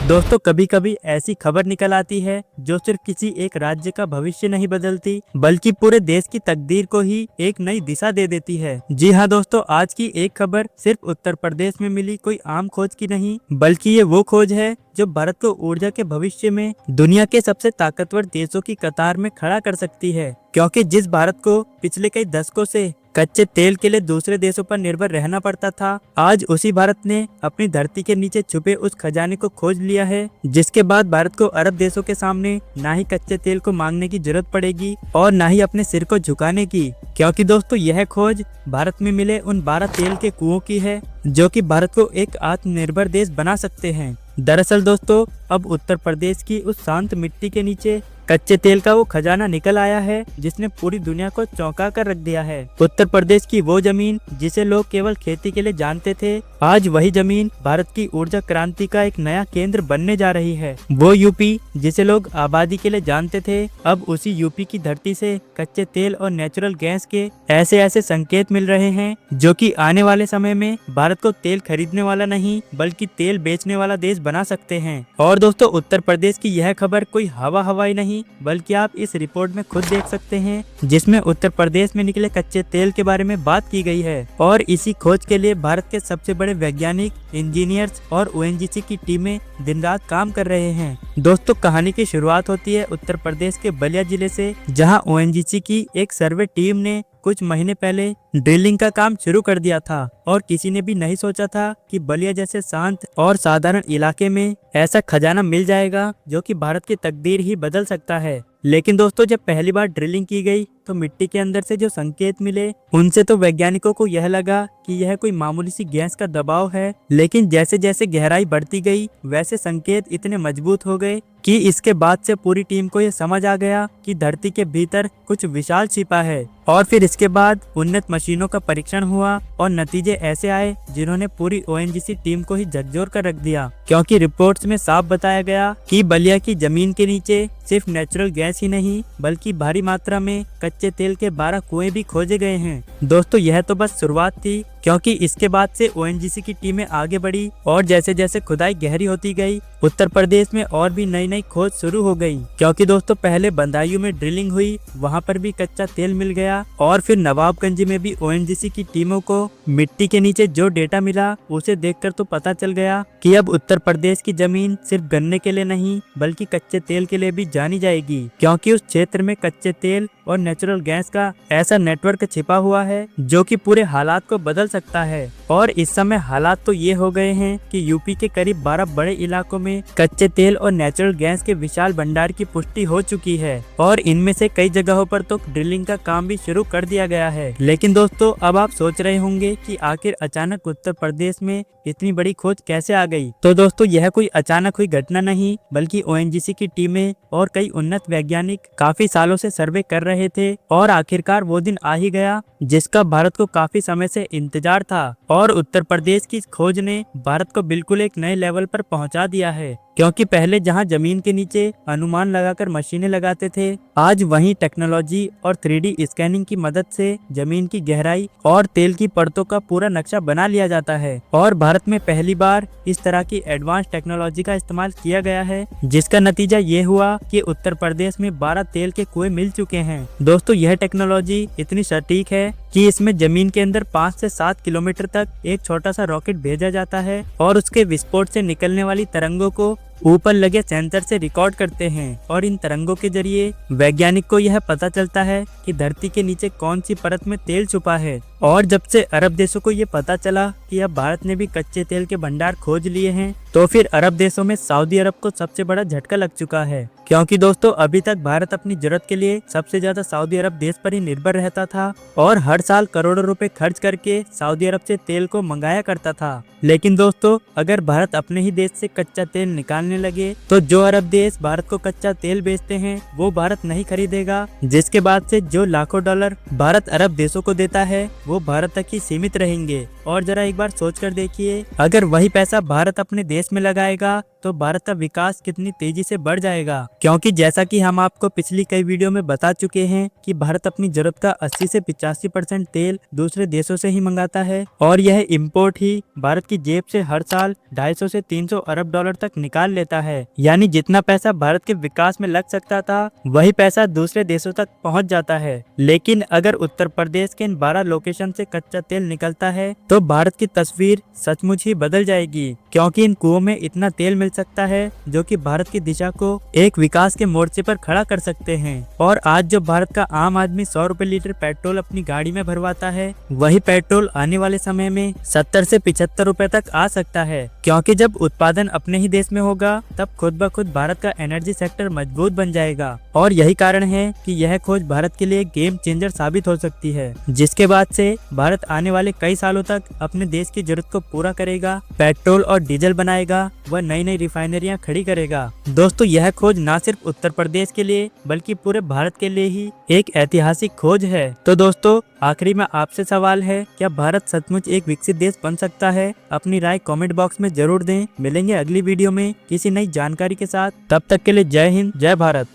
दोस्तों कभी कभी ऐसी खबर निकल आती है जो सिर्फ किसी एक राज्य का भविष्य नहीं बदलती बल्कि पूरे देश की तकदीर को ही एक नई दिशा दे देती है। जी हाँ दोस्तों, आज की एक खबर सिर्फ उत्तर प्रदेश में मिली कोई आम खोज की नहीं, बल्कि ये वो खोज है जो भारत को ऊर्जा के भविष्य में दुनिया के सबसे ताकतवर देशों की कतार में खड़ा कर सकती है। क्योंकि जिस भारत को पिछले कई दशकों से कच्चे तेल के लिए दूसरे देशों पर निर्भर रहना पड़ता था, आज उसी भारत ने अपनी धरती के नीचे छुपे उस खजाने को खोज लिया है, जिसके बाद भारत को अरब देशों के सामने ना ही कच्चे तेल को मांगने की जरूरत पड़ेगी और ना ही अपने सिर को झुकाने की। क्योंकि दोस्तों यह खोज भारत में मिले उन 12 तेल के कुओं की है जो कि भारत को एक आत्मनिर्भर देश बना सकते हैं। दरअसल दोस्तों अब उत्तर प्रदेश की उस शांत मिट्टी के नीचे कच्चे तेल का वो खजाना निकल आया है जिसने पूरी दुनिया को चौंका कर रख दिया है। उत्तर प्रदेश की वो जमीन जिसे लोग केवल खेती के लिए जानते थे, आज वही जमीन भारत की ऊर्जा क्रांति का एक नया केंद्र बनने जा रही है। वो यूपी जिसे लोग आबादी के लिए जानते थे, अब उसी यूपी की धरती से कच्चे तेल और नेचुरल गैस के ऐसे ऐसे संकेत मिल रहे हैं जो कि आने वाले समय में भारत को तेल खरीदने वाला नहीं बल्कि तेल बेचने वाला देश बना सकते हैं। और दोस्तों उत्तर प्रदेश की यह खबर कोई हवाई नहीं बल्कि आप इस रिपोर्ट में खुद देख सकते हैं, जिसमें उत्तर प्रदेश में निकले कच्चे तेल के बारे में बात की गई है। और इसी खोज के लिए भारत के सबसे बड़े वैज्ञानिक, इंजीनियर्स और ओएनजीसी की टीमें दिन रात काम कर रहे हैं। दोस्तों कहानी की शुरुआत होती है उत्तर प्रदेश के बलिया जिले से, जहां ओएनजीसी की एक सर्वे टीम ने कुछ महीने पहले ड्रिलिंग का काम शुरू कर दिया था। और किसी ने भी नहीं सोचा था कि बलिया जैसे शांत और साधारण इलाके में ऐसा खजाना मिल जाएगा जो कि भारत की तकदीर ही बदल सकता है। लेकिन दोस्तों जब पहली बार ड्रिलिंग की गई तो मिट्टी के अंदर से जो संकेत मिले उनसे तो वैज्ञानिकों को यह लगा कि यह कोई मामूली सी गैस का दबाव है। लेकिन जैसे जैसे गहराई बढ़ती गई वैसे संकेत इतने मजबूत हो गए कि इसके बाद से पूरी टीम को यह समझ आ गया कि धरती के भीतर कुछ विशाल छिपा है। और फिर इसके बाद उन्नत मशीनों का परीक्षण हुआ और नतीजे ऐसे आए जिन्होंने पूरी ओएनजीसी टीम को ही झकझोर कर रख दिया। क्योंकि रिपोर्ट्स में साफ बताया गया कि बलिया की जमीन के नीचे सिर्फ नेचुरल गैस ही नहीं बल्कि भारी मात्रा में कच्चे तेल के 12 कुएं भी खोजे गए हैं। दोस्तों यह तो बस शुरुआत थी, क्योंकि इसके बाद से ओएनजीसी की टीमें आगे बढ़ी और जैसे जैसे खुदाई गहरी होती गई उत्तर प्रदेश में और भी नई नई खोज शुरू हो गई। क्योंकि दोस्तों पहले बदायूं में ड्रिलिंग हुई, वहां पर भी कच्चा तेल मिल गया और फिर नवाबगंज में भी ओएनजीसी की टीमों को मिट्टी के नीचे जो डेटा मिला उसे देखकर तो पता चल गया कि अब उत्तर प्रदेश की जमीन सिर्फ गन्ने के लिए नहीं बल्कि कच्चे तेल के लिए भी जानी जाएगी। क्योंकि उस क्षेत्र में कच्चे तेल और नेचुरल गैस का ऐसा नेटवर्क छिपा हुआ है जो कि पूरे हालात को बदल सकता है। और इस समय हालात तो ये हो गए हैं कि यूपी के करीब 12 बड़े इलाकों में कच्चे तेल और नेचुरल गैस के विशाल भंडार की पुष्टि हो चुकी है और इनमें से कई जगहों पर तो ड्रिलिंग का काम भी शुरू कर दिया गया है। लेकिन दोस्तों अब आप सोच रहे होंगे कि आखिर अचानक उत्तर प्रदेश में इतनी बड़ी खोज कैसे आ गई। तो दोस्तों यह कोई अचानक हुई घटना नहीं बल्कि ओएनजीसी की टीमें और कई उन्नत वैज्ञानिक काफी सालों से सर्वे कर रहे थे और आखिरकार वो दिन आ ही गया जिसका भारत को काफी समय से इंतजार था। और उत्तर प्रदेश की खोज ने भारत को बिल्कुल एक नए लेवल पर पहुंचा दिया है। क्योंकि पहले जहां जमीन के नीचे अनुमान लगाकर मशीनें लगाते थे, आज वहीं टेक्नोलॉजी और 3D स्कैनिंग की मदद से जमीन की गहराई और तेल की परतों का पूरा नक्शा बना लिया जाता है। और भारत में पहली बार इस तरह की एडवांस टेक्नोलॉजी का इस्तेमाल किया गया है, जिसका नतीजा ये हुआ कि उत्तर प्रदेश में 12 तेल के कुएं मिल चुके हैं। दोस्तों यह टेक्नोलॉजी इतनी सटीक है कि इसमें जमीन के अंदर 5 से 7 किलोमीटर तक एक छोटा सा रॉकेट भेजा जाता है और उसके विस्फोट से निकलने वाली तरंगों को ऊपर लगे सेंसर से रिकॉर्ड करते हैं। और इन तरंगों के जरिए वैज्ञानिक को यह पता चलता है कि धरती के नीचे कौन सी परत में तेल छुपा है। और जब से अरब देशों को ये पता चला कि अब भारत ने भी कच्चे तेल के भंडार खोज लिए हैं, तो फिर अरब देशों में सऊदी अरब को सबसे बड़ा झटका लग चुका है। क्योंकि दोस्तों अभी तक भारत अपनी जरूरत के लिए सबसे ज्यादा सऊदी अरब देश पर ही निर्भर रहता था और हर साल करोड़ों रुपए खर्च करके सऊदी अरब से तेल को मंगाया करता था। लेकिन दोस्तों अगर भारत अपने ही देश से कच्चा तेल निकालने लगे तो जो अरब देश भारत को कच्चा तेल बेचते हैं वो भारत नहीं खरीदेगा, जिसके बाद से जो लाखों डॉलर भारत अरब देशों को देता है वो भारत तक ही सीमित रहेंगे। और जरा एक बार सोच कर देखिए, अगर वही पैसा भारत अपने देश में लगाएगा तो भारत का विकास कितनी तेजी से बढ़ जाएगा। क्योंकि जैसा कि हम आपको पिछली कई वीडियो में बता चुके हैं कि भारत अपनी जरूरत का 80 से 85% तेल दूसरे देशों से ही मंगाता है और यह इंपोर्ट ही भारत की जेब से हर साल 250 से 300 अरब डॉलर तक निकाल लेता है। यानी जितना पैसा भारत के विकास में लग सकता था वही पैसा दूसरे देशों तक पहुंच जाता है। लेकिन अगर उत्तर प्रदेश के इन 12 लोकेशन से कच्चा तेल निकलता है तो भारत की तस्वीर सचमुच ही बदल जाएगी, क्योंकि इन कुओं में इतना तेल मिल सकता है जो कि भारत की दिशा को एक विकास के मोर्चे पर खड़ा कर सकते हैं। और आज जो भारत का आम आदमी 100 रुपए लीटर पेट्रोल अपनी गाड़ी में भरवाता है, वही पेट्रोल आने वाले समय में 70 से 75 रुपए तक आ सकता है। क्योंकि जब उत्पादन अपने ही देश में होगा तब खुद ब खुद भारत का एनर्जी सेक्टर मजबूत बन जाएगा। और यही कारण है कि यह खोज भारत के लिए गेम चेंजर साबित हो सकती है, जिसके बाद से भारत आने वाले कई सालों तक अपने देश की जरूरत को पूरा करेगा, पेट्रोल और डीजल बनाएगा व नई नई रिफाइनरियां खड़ी करेगा। दोस्तों, यह खोज न सिर्फ उत्तर प्रदेश के लिए बल्कि पूरे भारत के लिए ही एक ऐतिहासिक खोज है। तो दोस्तों, आखिरी में आपसे सवाल है, क्या भारत सचमुच एक विकसित देश बन सकता है? अपनी राय कमेंट बॉक्स में जरूर दें। मिलेंगे अगली वीडियो में किसी नई जानकारी के साथ। तब तक के लिए जय हिंद, जय भारत।